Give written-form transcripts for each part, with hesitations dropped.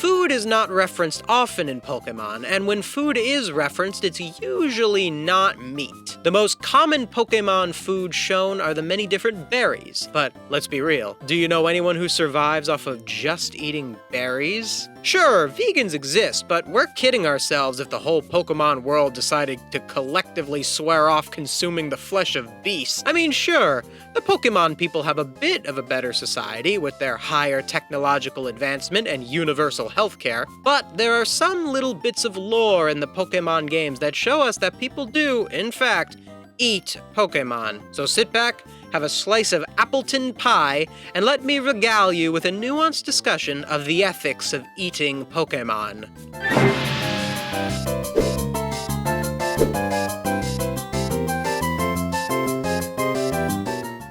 Food is not referenced often in Pokémon, and when food is referenced, it's usually not meat. The most common Pokémon food shown are the many different berries, but let's be real, do you know anyone who survives off of just eating berries? Sure, vegans exist, but we're kidding ourselves if the whole Pokémon world decided to collectively swear off consuming the flesh of beasts. I mean, sure, the Pokémon people have a bit of a better society with their higher technological advancement and universal healthcare, but there are some little bits of lore in the Pokémon games that show us that people do, in fact, eat Pokémon. So sit back, have a slice of Appleton pie, and let me regale you with a nuanced discussion of the ethics of eating Pokémon.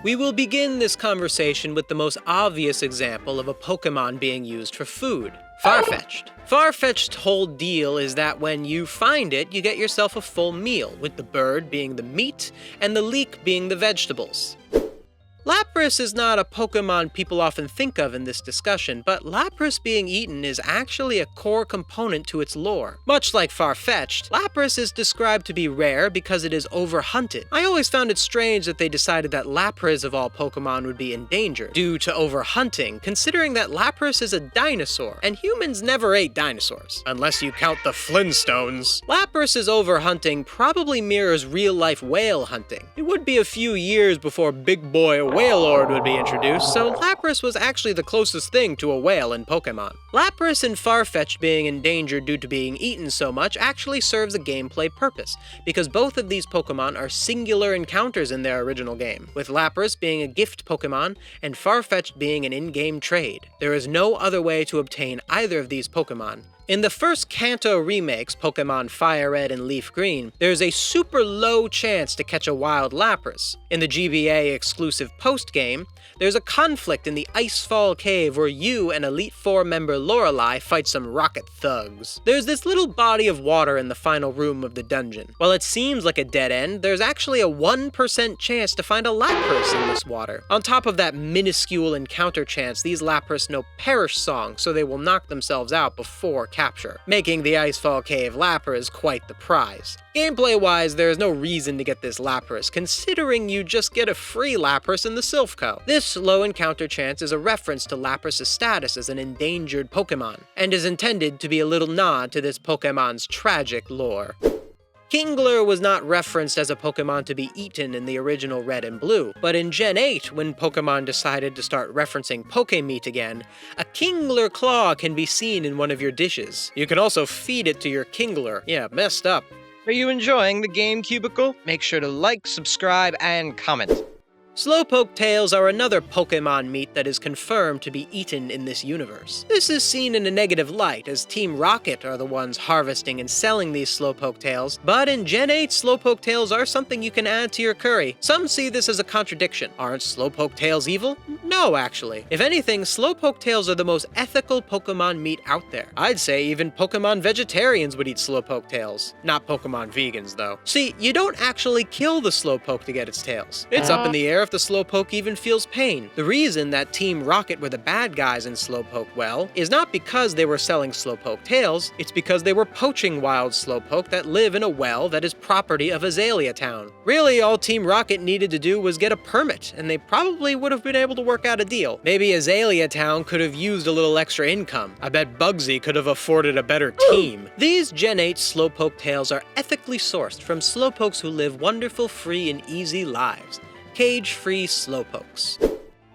We will begin this conversation with the most obvious example of a Pokémon being used for food, Farfetch'd. Farfetch'd's whole deal is that when you find it, you get yourself a full meal, with the bird being the meat and the leek being the vegetables. Lapras is not a Pokémon people often think of in this discussion, but Lapras being eaten is actually a core component to its lore. Much like Farfetch'd, Lapras is described to be rare because it is overhunted. I always found it strange that they decided that Lapras of all Pokémon would be endangered due to overhunting, considering that Lapras is a dinosaur, and humans never ate dinosaurs, unless you count the Flintstones. Lapras' overhunting probably mirrors real-life whale hunting. It would be a few years before Big Boy Whalelord would be introduced, so Lapras was actually the closest thing to a whale in Pokémon. Lapras and Farfetch'd being endangered due to being eaten so much actually serves a gameplay purpose, because both of these Pokémon are singular encounters in their original game, with Lapras being a gift Pokémon and Farfetch'd being an in-game trade. There is no other way to obtain either of these Pokémon. In the first Kanto remakes, Pokémon Fire Red and Leaf Green, there's a super low chance to catch a wild Lapras. In the GBA exclusive post-game, there's a conflict in the Icefall Cave where you and Elite Four member Lorelei fight some rocket thugs. There's this little body of water in the final room of the dungeon. While it seems like a dead end, there's actually a 1% chance to find a Lapras in this water. On top of that minuscule encounter chance, these Lapras know Perish Song, so they will knock themselves out before capture, making the Icefall Cave Lapras quite the prize. Gameplay-wise, there is no reason to get this Lapras, considering you just get a free Lapras in the Silph.Co. This low encounter chance is a reference to Lapras' status as an endangered Pokémon, and is intended to be a little nod to this Pokémon's tragic lore. Kingler was not referenced as a Pokémon to be eaten in the original Red and Blue, but in Gen 8, when Pokémon decided to start referencing Pokémeat again, a Kingler claw can be seen in one of your dishes. You can also feed it to your Kingler. Yeah, messed up. Are you enjoying the Game Cubicle? Make sure to like, subscribe, and comment. Slowpoke tails are another Pokémon meat that is confirmed to be eaten in this universe. This is seen in a negative light, as Team Rocket are the ones harvesting and selling these Slowpoke tails, but in Gen 8, Slowpoke tails are something you can add to your curry. Some see this as a contradiction. Aren't Slowpoke tails evil? No, actually. If anything, Slowpoke tails are the most ethical Pokémon meat out there. I'd say even Pokémon vegetarians would eat Slowpoke tails. Not Pokémon vegans, though. See, you don't actually kill the Slowpoke to get its tails. It's up in the air if the Slowpoke even feels pain. The reason that Team Rocket were the bad guys in Slowpoke Well is not because they were selling Slowpoke tails, it's because they were poaching wild Slowpoke that live in a well that is property of Azalea Town. Really, all Team Rocket needed to do was get a permit, and they probably would have been able to work out a deal. Maybe Azalea Town could have used a little extra income. I bet Bugsy could have afforded a better team. These Gen 8 Slowpoke tails are ethically sourced from Slowpokes who live wonderful, free, and easy lives. Cage-free Slowpokes.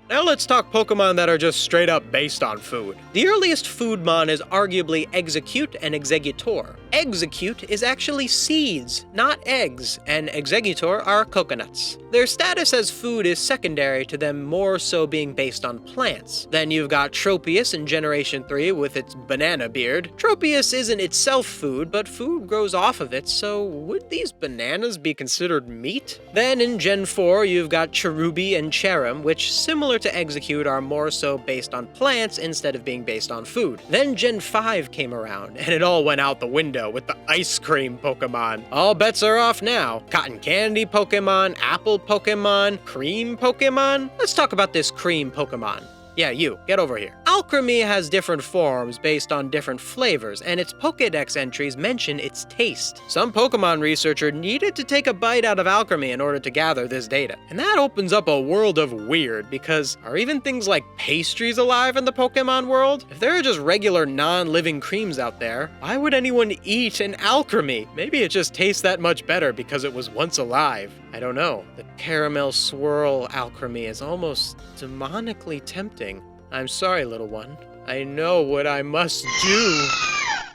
Now let's talk Pokemon that are just straight up based on food. The earliest Foodmon is arguably Execute and Exeggutor. Execute is actually seeds, not eggs, and Exeggutor are coconuts. Their status as food is secondary to them more so being based on plants. Then you've got Tropius in Generation 3 with its banana beard. Tropius isn't itself food, but food grows off of it, so would these bananas be considered meat? Then in Gen 4 you've got Cherubi and Cherim, which similar to Execute are more so based on plants instead of being based on food. Then Gen 5 came around, and it all went out the window with the ice cream Pokemon. All bets are off now. Cotton candy Pokemon, apple Pokemon, cream Pokemon? Let's talk about this cream Pokemon. Yeah, you, get over here. Alchemy has different forms based on different flavors, and its Pokédex entries mention its taste. Some Pokémon researcher needed to take a bite out of alchemy in order to gather this data. And that opens up a world of weird, because are even things like pastries alive in the Pokémon world? If there are just regular non-living creams out there, why would anyone eat an alchemy? Maybe it just tastes that much better because it was once alive. I don't know. The caramel swirl alchemy is almost demonically tempting. I'm sorry, little one. I know what I must do.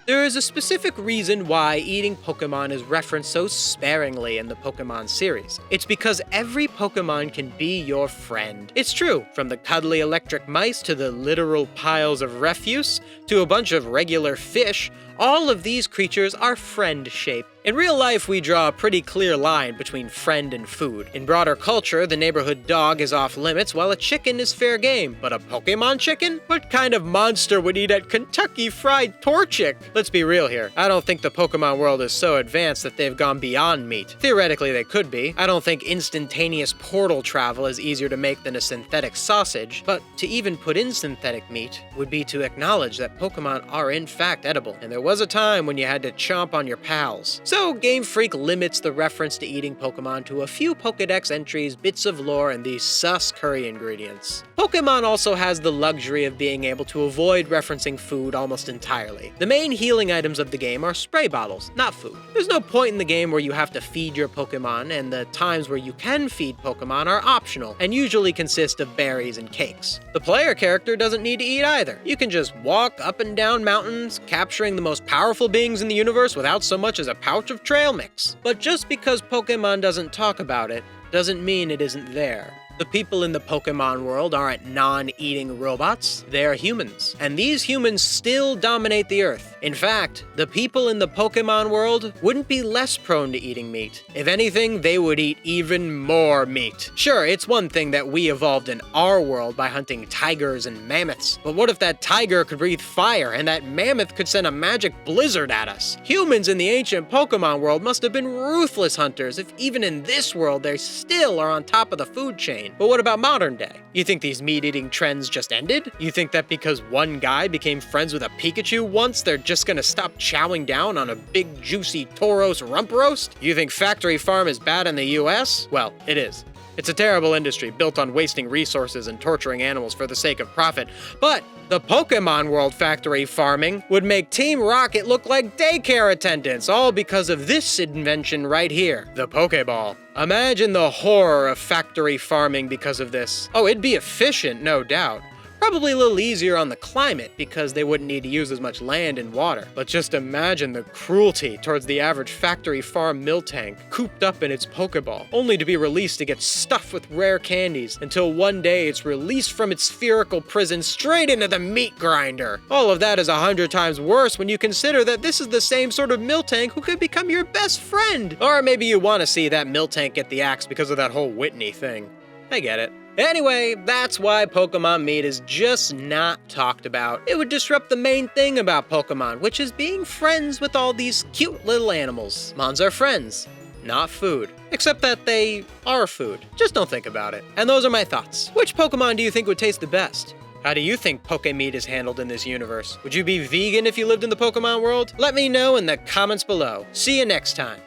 There is a specific reason why eating Pokémon is referenced so sparingly in the Pokémon series. It's because every Pokémon can be your friend. It's true, from the cuddly electric mice to the literal piles of refuse to a bunch of regular fish, all of these creatures are friend-shaped. In real life, we draw a pretty clear line between friend and food. In broader culture, the neighborhood dog is off limits while a chicken is fair game. But a Pokémon chicken? What kind of monster would eat at Kentucky Fried Torchic? Let's be real here. I don't think the Pokémon world is so advanced that they've gone beyond meat. Theoretically, they could be. I don't think instantaneous portal travel is easier to make than a synthetic sausage. But to even put in synthetic meat would be to acknowledge that Pokémon are in fact edible. And there was a time when you had to chomp on your pals. So Game Freak limits the reference to eating Pokémon to a few Pokédex entries, bits of lore, and these sus curry ingredients. Pokémon also has the luxury of being able to avoid referencing food almost entirely. The main healing items of the game are spray bottles, not food. There's no point in the game where you have to feed your Pokémon, and the times where you can feed Pokémon are optional, and usually consist of berries and cakes. The player character doesn't need to eat either. You can just walk up and down mountains, capturing the most powerful beings in the universe without so much as a pouch of trail mix. But just because Pokémon doesn't talk about it, doesn't mean it isn't there. The people in the Pokémon world aren't non-eating robots, they're humans. And these humans still dominate the Earth. In fact, the people in the Pokémon world wouldn't be less prone to eating meat. If anything, they would eat even more meat. Sure, it's one thing that we evolved in our world by hunting tigers and mammoths, but what if that tiger could breathe fire and that mammoth could send a magic blizzard at us? Humans in the ancient Pokémon world must have been ruthless hunters if even in this world they still are on top of the food chain. But what about modern day? You think these meat-eating trends just ended? You think that because one guy became friends with a Pikachu once, they're just gonna stop chowing down on a big juicy Tauros rump roast? You think factory farm is bad in the US? Well, it is. It's a terrible industry built on wasting resources and torturing animals for the sake of profit. But the Pokémon World factory farming would make Team Rocket look like daycare attendants, all because of this invention right here, the Pokéball. Imagine the horror of factory farming because of this. Oh, it'd be efficient, no doubt. Probably a little easier on the climate because they wouldn't need to use as much land and water. But just imagine the cruelty towards the average factory farm Miltank cooped up in its Pokéball, only to be released to get stuffed with rare candies until one day it's released from its spherical prison straight into the meat grinder. All of that is 100 times worse when you consider that this is the same sort of Miltank who could become your best friend. Or maybe you want to see that Miltank get the axe because of that whole Whitney thing. I get it. Anyway, that's why Pokemon meat is just not talked about. It would disrupt the main thing about Pokemon, which is being friends with all these cute little animals. Mons are friends, not food. Except that they are food. Just don't think about it. And those are my thoughts. Which Pokemon do you think would taste the best? How do you think Poke meat is handled in this universe? Would you be vegan if you lived in the Pokemon world? Let me know in the comments below. See you next time.